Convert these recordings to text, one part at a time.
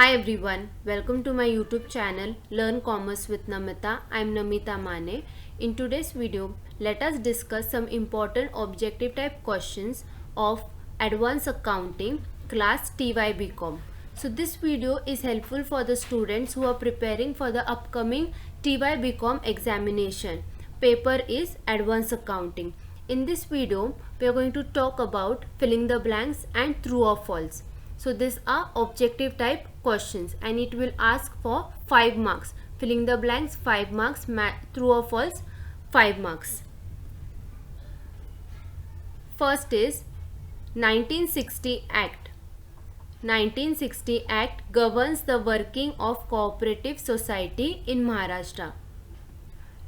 Hi everyone, welcome to my YouTube channel Learn Commerce with Namita. I am Namita Mane. In today's video, let us discuss some important objective type questions of Advanced Accounting class TYBCOM. So this video is helpful for the students who are preparing for the upcoming TYBCOM examination. Paper is Advanced Accounting. In this video, we are going to talk about filling the blanks and true or false. So these are objective type questions and it will ask for 5 marks. Filling the blanks 5 marks, true or false 5 marks. First is 1960 Act. 1960 Act governs the working of cooperative society in Maharashtra.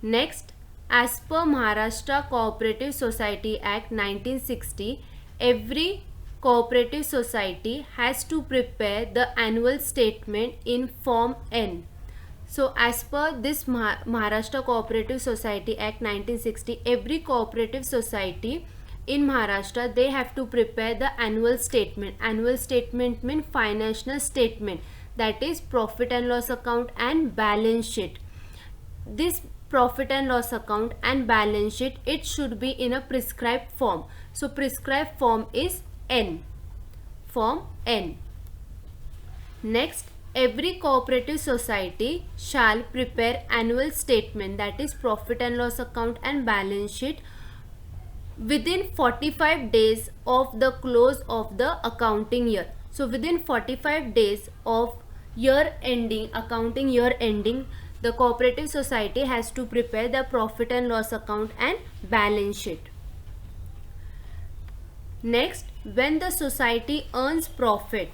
Next, as per Maharashtra Cooperative Society Act 1960, every cooperative society has to prepare the annual statement in Form N. So as per this Maharashtra Cooperative Society Act 1960, every cooperative society in Maharashtra, they have to prepare the annual statement. Annual statement means financial statement, that is profit and loss account and balance sheet. This profit and loss account and balance sheet, it should be in a prescribed form. So prescribed form is N, Form N. Next, every cooperative society shall prepare annual statement, that is profit and loss account and balance sheet, within 45 days of the close of the accounting year. So within 45 days of year ending, accounting year ending, the cooperative society has to prepare the profit and loss account and balance sheet. Next, when the society earns profit,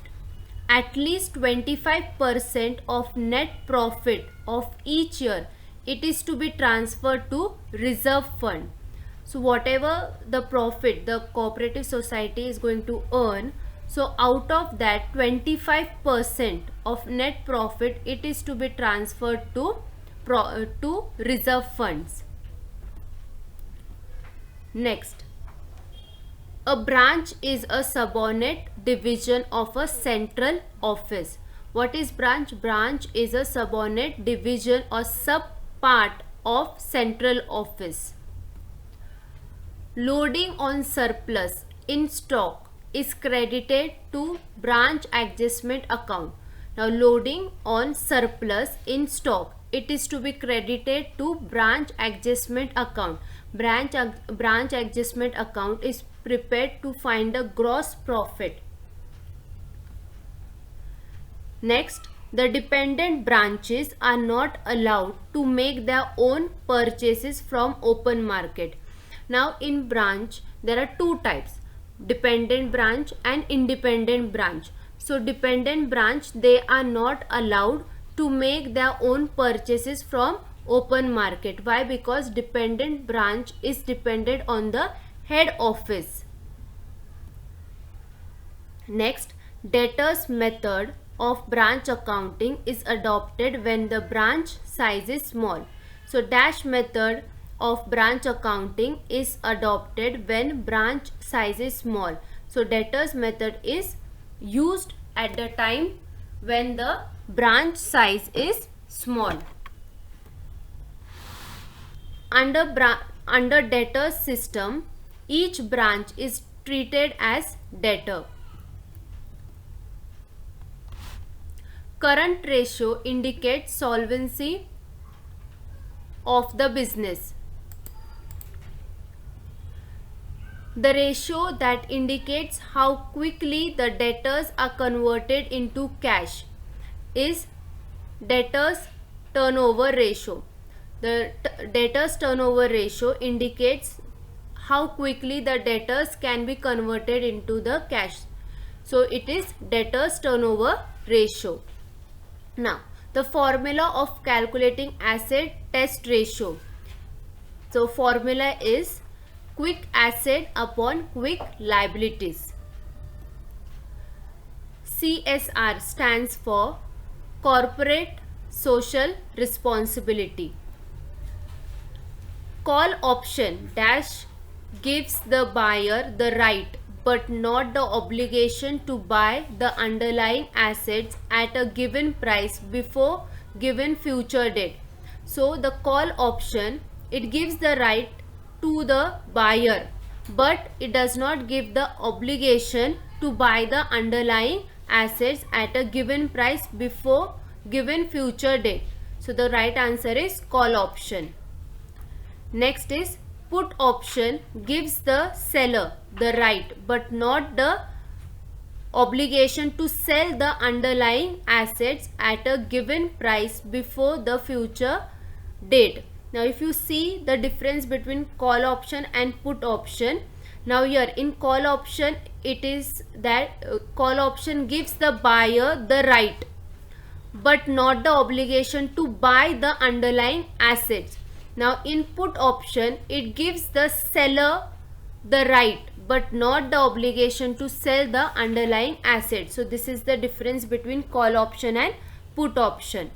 at least 25% of net profit of each year, it is to be transferred to reserve fund. So whatever the profit the cooperative society is going to earn, so out of that 25% of net profit, it is to be transferred to reserve funds. Next, a branch is a subordinate division of a central office. What is branch? Branch is a subordinate division or sub-part of central office. Loading on surplus in stock is credited to branch adjustment account. Now loading on surplus in stock, it is to be credited to branch adjustment account. Branch adjustment account is prepared to find the gross profit. Next, the dependent branches are not allowed to make their own purchases from open market. Now in branch, there are two types, dependent branch and independent branch. So dependent branch, they are not allowed to make their own purchases from open market. Why? Because dependent branch is dependent on the head office. Next, debtors method of branch accounting is adopted when the branch size is small. So dash method of branch accounting is adopted when branch size is small. So debtors method is used at the time when the branch size is small. Under debtors system, each branch is treated as debtor. Current ratio indicates solvency of the business. The ratio that indicates how quickly the debtors are converted into cash is debtors turnover ratio. The debtors turnover ratio indicates how quickly the debtors can be converted into the cash. So it is debtors turnover ratio. Now the formula of calculating asset test ratio. So formula is quick asset upon quick liabilities. CSR stands for Corporate Social Responsibility. Call option dash gives the buyer the right but not the obligation to buy the underlying assets at a given price before given future date. So the call option, it gives the right to the buyer, but it does not give the obligation to buy the underlying assets at a given price before given future date. So the right answer is call option. Next is put option, gives the seller the right but not the obligation to sell the underlying assets at a given price before the future date. Now if you see the difference between call option and put option, now here in call option it is that call option gives the buyer the right but not the obligation to buy the underlying assets. Now in put option it gives the seller the right but not the obligation to sell the underlying assets. So this is the difference between call option and put option.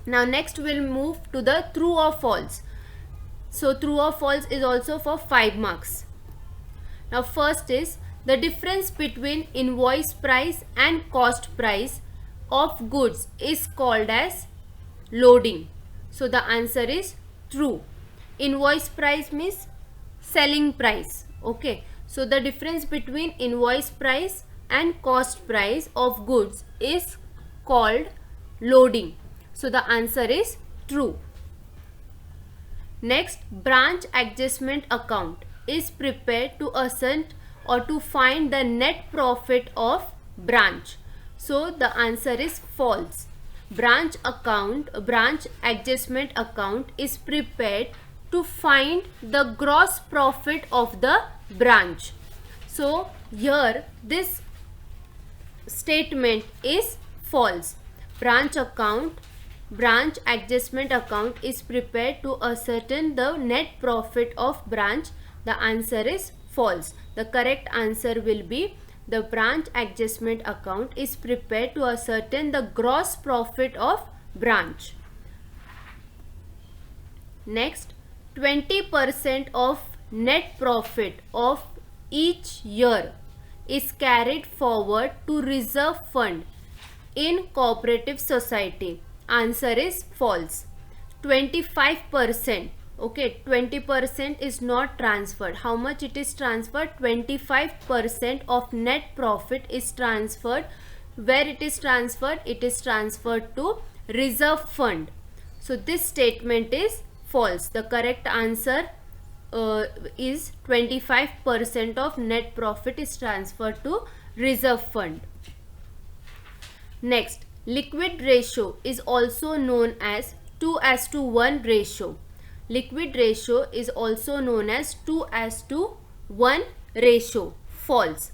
Now next we'll move to the true or false. So true or false is also for 5 marks. Now first is the difference between invoice price and cost price of goods is called as loading. So the answer is true. Invoice price means selling price. Okay. So the difference between invoice price and cost price of goods is called loading. So the answer is true. Next, branch adjustment account is prepared to assess or to find the net profit of branch. So the answer is false. Branch adjustment account is prepared to find the gross profit of the branch. So here this statement is false. Branch adjustment account is prepared to ascertain the net profit of branch. The answer is false. The correct answer will be the branch adjustment account is prepared to ascertain the gross profit of branch. Next, 20% of net profit of each year is carried forward to reserve fund in cooperative society. Answer is false. 25%. Okay, 20% is not transferred. How much it is transferred? 25% of net profit is transferred. Where it is transferred? It is transferred to reserve fund. So this statement is false. The correct answer is 25% of net profit is transferred to reserve fund. Next, liquid ratio is also known as 2:1 ratio. Liquid ratio is also known as 2:1 ratio. False.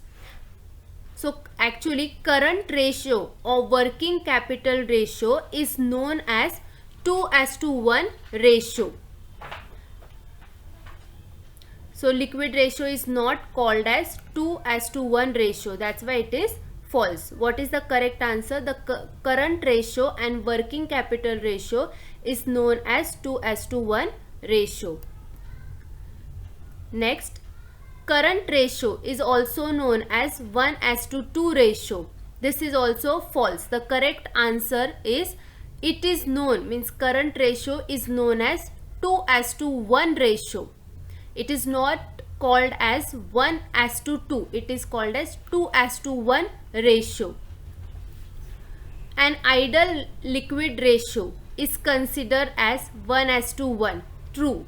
So actually current ratio or working capital ratio is known as 2:1 ratio. So liquid ratio is not called as 2:1 ratio. That's why it is false. What is the correct answer? The current ratio and working capital ratio is known as 2:1 ratio. Next, current ratio is also known as 1:2 ratio. This is also false. The correct answer is it is known, means current ratio is known as 2:1 ratio. It is not called as 1:2. It is called as 2:1 ratio. An ideal liquid ratio is considered as 1:1. True.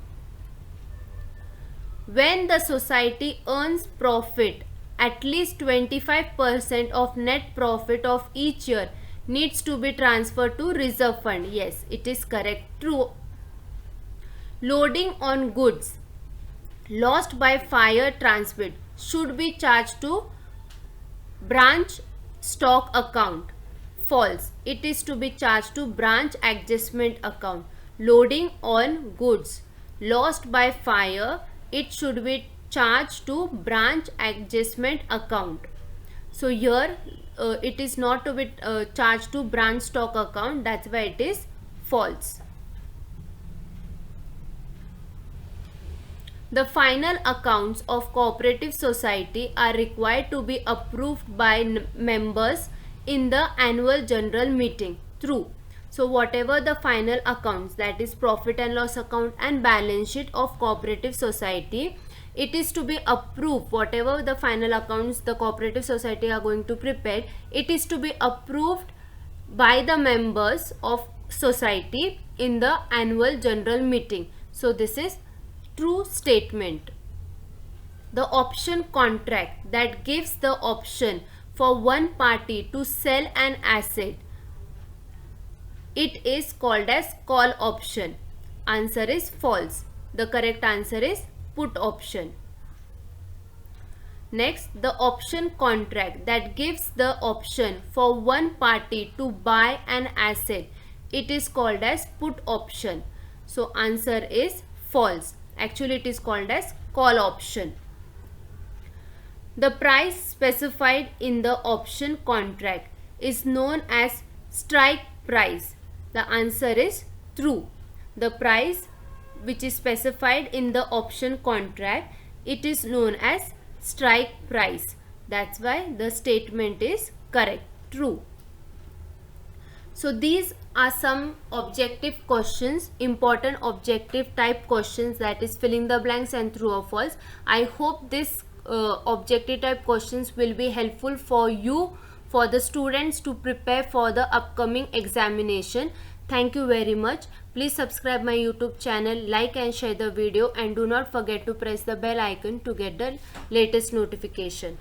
When the society earns profit, at least 25% of net profit of each year needs to be transferred to reserve fund. Yes, it is correct. True. Loading on goods lost by fire transmit should be charged to branch stock account. False. It is to be charged to branch adjustment account. Loading on goods lost by fire, it should be charged to branch adjustment account. So here it is not to be charged to branch stock account. That's why it is false. The final accounts of cooperative society are required to be approved by members in the annual general meeting. True. So whatever the final accounts, that is profit and loss account and balance sheet of cooperative society, it is to be approved. Whatever the final accounts the cooperative society are going to prepare, it is to be approved by the members of society in the annual general meeting. So this is true statement. The option contract that gives the option for one party to sell an asset, it is called as call option. Answer is false. The correct answer is put option. Next, the option contract that gives the option for one party to buy an asset, it is called as put option. So answer is false. Actually, it is called as call option. The price specified in the option contract is known as strike price. The answer is true. The price which is specified in the option contract, it is known as strike price. That's why the statement is correct, true. So these are some objective questions, important objective type questions, that is filling the blanks and true or false. I hope this objective type questions will be helpful for you, for the students to prepare for the upcoming examination. Thank you very much. Please subscribe my YouTube channel, like and share the video, and do not forget to press the bell icon to get the latest notification.